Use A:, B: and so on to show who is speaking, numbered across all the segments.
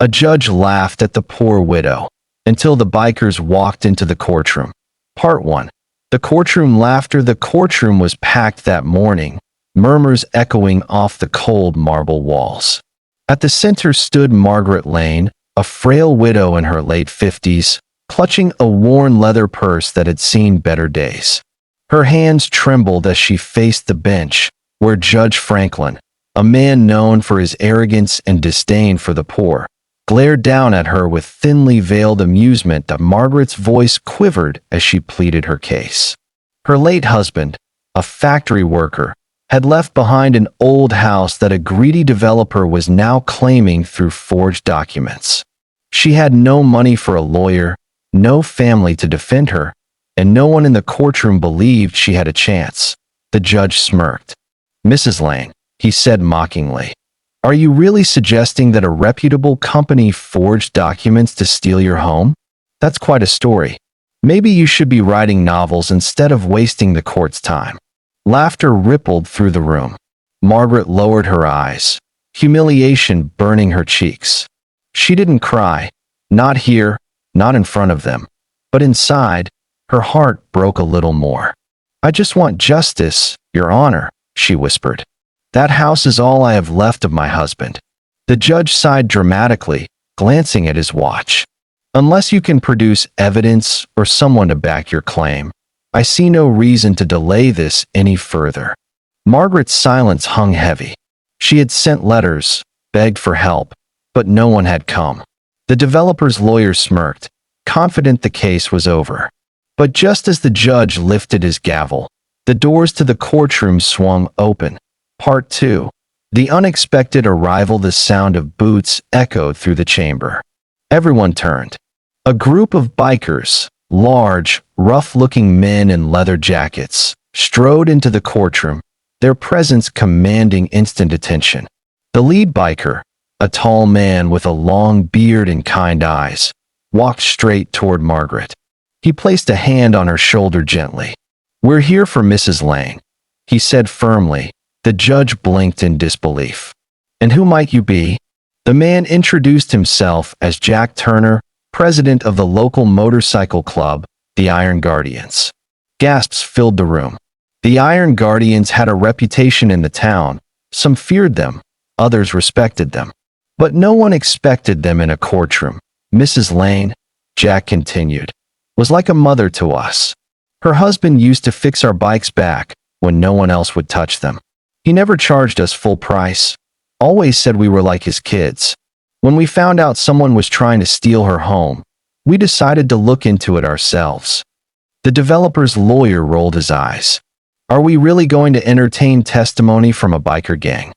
A: A judge laughed at the poor widow until the bikers walked into the courtroom. Part 1. The courtroom laughter. The courtroom was packed that morning, murmurs echoing off the cold marble walls. At the center stood Margaret Lane, a frail widow in her late 50s, clutching a worn leather purse that had seen better days. Her hands trembled as she faced the bench, where Judge Franklin, a man known for his arrogance and disdain for the poor, glared down at her with thinly veiled amusement. Margaret's voice quivered as she pleaded her case. Her late husband, a factory worker, had left behind an old house that a greedy developer was now claiming through forged documents. She had no money for a lawyer, no family to defend her, and no one in the courtroom believed she had a chance. The judge smirked. "Mrs. Lane," he said mockingly, "are you really suggesting that a reputable company forged documents to steal your home? That's quite a story. Maybe you should be writing novels instead of wasting the court's time." Laughter rippled through the room. Margaret lowered her eyes, humiliation burning her cheeks. She didn't cry, not here, not in front of them, but inside, her heart broke a little more. "I just want justice, Your Honor," she whispered. "That house is all I have left of my husband." The judge sighed dramatically, glancing at his watch. "Unless you can produce evidence or someone to back your claim, I see no reason to delay this any further." Margaret's silence hung heavy. She had sent letters, begged for help, but no one had come. The developer's lawyer smirked, confident the case was over. But just as the judge lifted his gavel, the doors to the courtroom swung open. Part 2. The unexpected arrival. The sound of boots echoed through the chamber. Everyone turned. A group of bikers, large, rough-looking men in leather jackets, strode into the courtroom, their presence commanding instant attention. The lead biker, a tall man with a long beard and kind eyes, walked straight toward Margaret. He placed a hand on her shoulder gently. "We're here for Mrs. Lane," he said firmly. The judge blinked in disbelief. "And who might you be?" The man introduced himself as Jack Turner, president of the local motorcycle club, the Iron Guardians. Gasps filled the room. The Iron Guardians had a reputation in the town. Some feared them, others respected them. But no one expected them in a courtroom. "Mrs. Lane," Jack continued, "was like a mother to us. Her husband used to fix our bikes back when no one else would touch them. He never charged us full price, always said we were like his kids. When we found out someone was trying to steal her home, we decided to look into it ourselves." The developer's lawyer rolled his eyes. "Are we really going to entertain testimony from a biker gang?"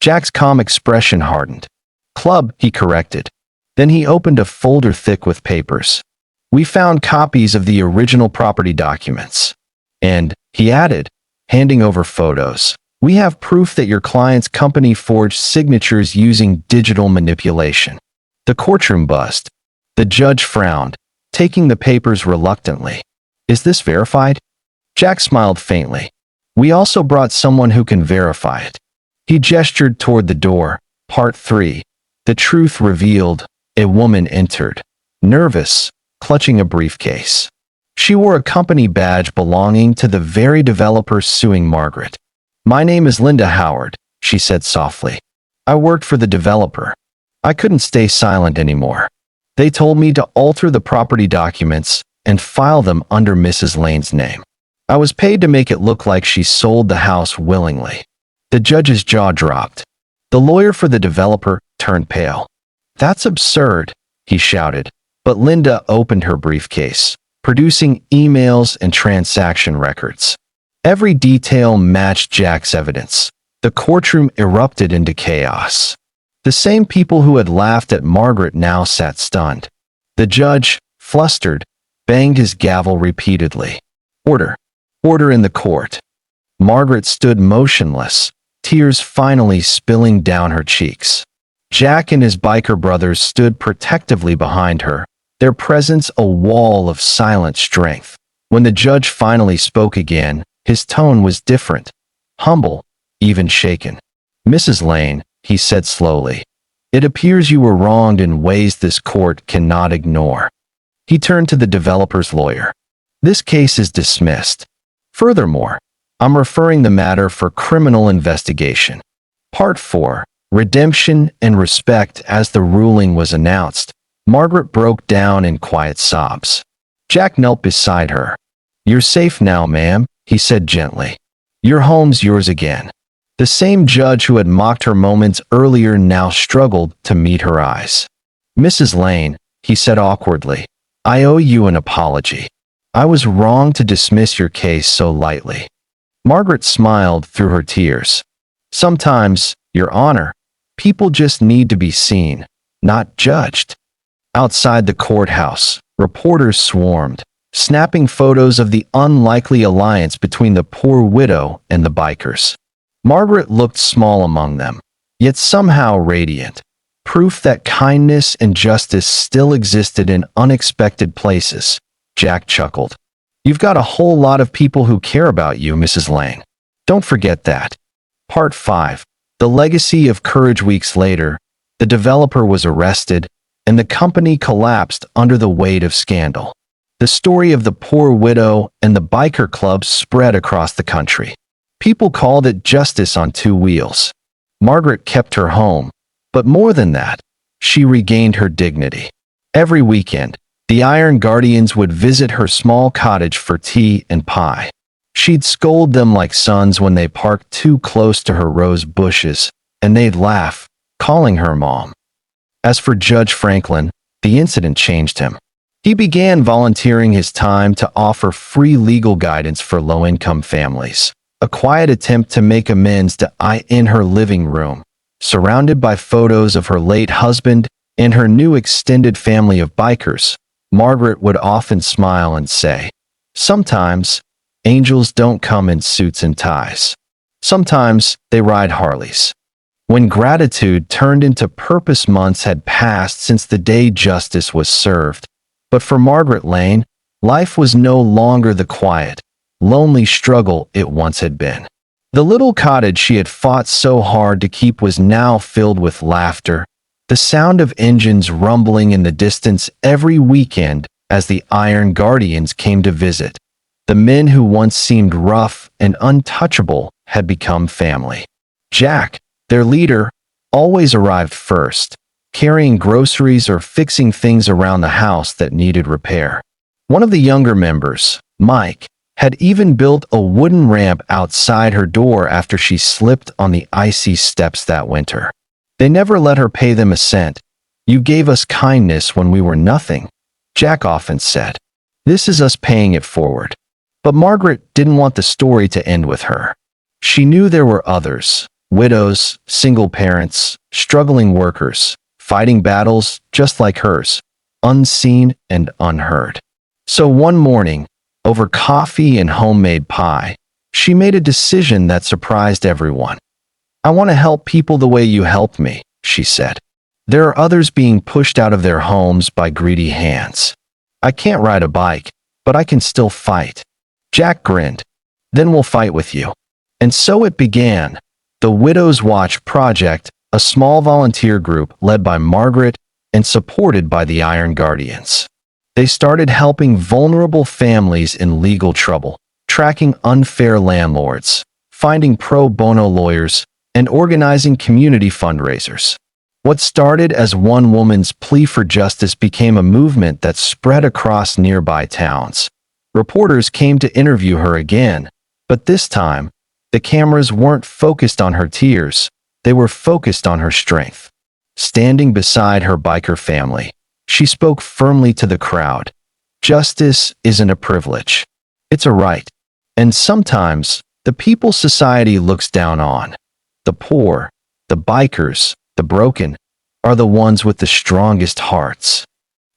A: Jack's calm expression hardened. "Club," he corrected. Then he opened a folder thick with papers. "We found copies of the original property documents. And," he added, handing over photos, "we have proof that your client's company forged signatures using digital manipulation." The courtroom buzzed. The judge frowned, taking the papers reluctantly. "Is this verified?" Jack smiled faintly. "We also brought someone who can verify it." He gestured toward the door. Part 3. The truth revealed. A woman entered, nervous, clutching a briefcase. She wore a company badge belonging to the very developer suing Margaret. "My name is Linda Howard," she said softly. "I worked for the developer. I couldn't stay silent anymore. They told me to alter the property documents and file them under Mrs. Lane's name. I was paid to make it look like she sold the house willingly." The judge's jaw dropped. The lawyer for the developer turned pale. "That's absurd," he shouted. But Linda opened her briefcase, producing emails and transaction records. Every detail matched Jack's evidence. The courtroom erupted into chaos. The same people who had laughed at Margaret now sat stunned. The judge, flustered, banged his gavel repeatedly. "Order! Order in the court!" Margaret stood motionless, tears finally spilling down her cheeks. Jack and his biker brothers stood protectively behind her, their presence a wall of silent strength. When the judge finally spoke again, his tone was different, humble, even shaken. "Mrs. Lane," he said slowly, It appears you were wronged in ways this court cannot ignore." He turned to the developer's lawyer. "This case is dismissed. Furthermore, I'm referring the matter for criminal investigation." Part 4. Redemption and Respect. As the ruling was announced, Margaret broke down in quiet sobs. Jack knelt beside her. "You're safe now, ma'am," he said gently. "Your home's yours again." The same judge who had mocked her moments earlier now struggled to meet her eyes. "Mrs. Lane," he said awkwardly, "I owe you an apology. I was wrong to dismiss your case so lightly." Margaret smiled through her tears. "Sometimes, Your Honor, people just need to be seen, not judged." Outside the courthouse, reporters swarmed, snapping photos of the unlikely alliance between the poor widow and the bikers. Margaret looked small among them, yet somehow radiant, proof that kindness and justice still existed in unexpected places. Jack chuckled. "You've got a whole lot of people who care about you, Mrs. Lane. Don't forget that." Part 5. The legacy of courage. Weeks later, the developer was arrested, and the company collapsed under the weight of scandal. The story of the poor widow and the biker club spread across the country. People called it justice on two wheels. Margaret kept her home, but more than that, she regained her dignity. Every weekend, the Iron Guardians would visit her small cottage for tea and pie. She'd scold them like sons when they parked too close to her rose bushes, and they'd laugh, calling her mom. As for Judge Franklin, the incident changed him. He began volunteering his time to offer free legal guidance for low-income families. A quiet attempt to make amends to in her living room, surrounded by photos of her late husband and her new extended family of bikers, Margaret would often smile and say, "Sometimes, angels don't come in suits and ties. Sometimes they ride Harleys." When gratitude turned into purpose, months had passed since the day justice was served. But for Margaret Lane, life was no longer the quiet, lonely struggle it once had been. The little cottage she had fought so hard to keep was now filled with laughter, the sound of engines rumbling in the distance every weekend as the Iron Guardians came to visit. The men who once seemed rough and untouchable had become family. Jack, their leader, always arrived first, carrying groceries or fixing things around the house that needed repair. One of the younger members, Mike, had even built a wooden ramp outside her door after she slipped on the icy steps that winter. They never let her pay them a cent. "You gave us kindness when we were nothing," Jack often said. "This is us paying it forward." But Margaret didn't want the story to end with her. She knew there were others, widows, single parents, struggling workers, fighting battles just like hers, unseen and unheard. So one morning, over coffee and homemade pie, she made a decision that surprised everyone. "I want to help people the way you helped me," she said. "There are others being pushed out of their homes by greedy hands. I can't ride a bike, but I can still fight." Jack grinned. "Then we'll fight with you." And so it began. The Widow's Watch Project, a small volunteer group led by Margaret and supported by the Iron Guardians. They started helping vulnerable families in legal trouble, tracking unfair landlords, finding pro bono lawyers, and organizing community fundraisers. What started as one woman's plea for justice became a movement that spread across nearby towns. Reporters came to interview her again, but this time, the cameras weren't focused on her tears, they were focused on her strength. Standing beside her biker family, she spoke firmly to the crowd. "Justice isn't a privilege. It's a right. And sometimes, the people society looks down on, the poor, the bikers, the broken, are the ones with the strongest hearts."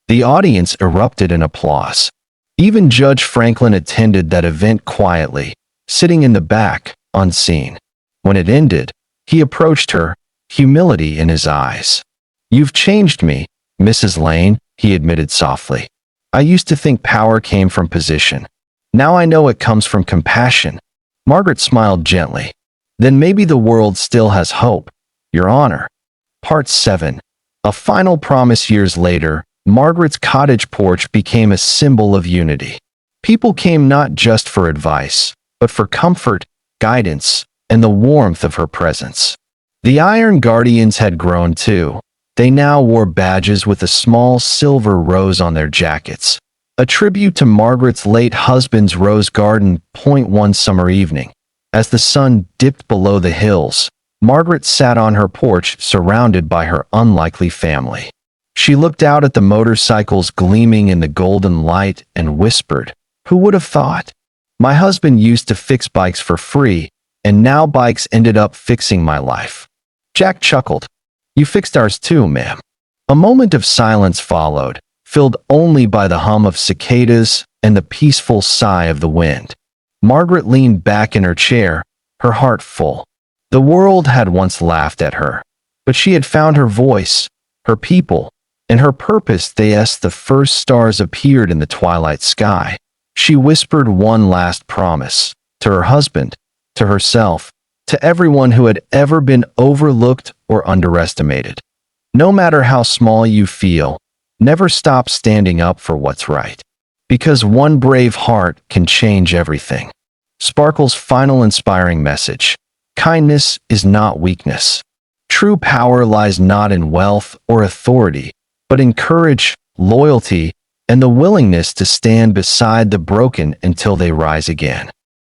A: The audience erupted in applause. Even Judge Franklin attended that event quietly, sitting in the back, unseen. When it ended, he approached her, humility in his eyes. "You've changed me, Mrs. Lane," he admitted softly. "I used to think power came from position. Now I know it comes from compassion." Margaret smiled gently. "Then maybe the world still has hope, Your Honor." Part 7. A final promise. Years later, Margaret's cottage porch became a symbol of unity. People came not just for advice, but for comfort, guidance, and the warmth of her presence. The Iron Guardians had grown too. They now wore badges with a small silver rose on their jackets, a tribute to Margaret's late husband's rose garden. One summer evening, as the sun dipped below the hills, Margaret sat on her porch surrounded by her unlikely family. She looked out at the motorcycles gleaming in the golden light and whispered, "Who would have thought? My husband used to fix bikes for free, and now bikes ended up fixing my life." Jack chuckled. "You fixed ours too, ma'am." A moment of silence followed, filled only by the hum of cicadas and the peaceful sigh of the wind. Margaret leaned back in her chair, her heart full. The world had once laughed at her, but she had found her voice, her people, and her purpose. As the first stars appeared in the twilight sky, she whispered one last promise, to her husband, to herself, to everyone who had ever been overlooked or underestimated. No matter how small you feel, never stop standing up for what's right. Because one brave heart can change everything. Sparkle's final inspiring message: kindness is not weakness. True power lies not in wealth or authority, but in courage, loyalty, and the willingness to stand beside the broken until they rise again.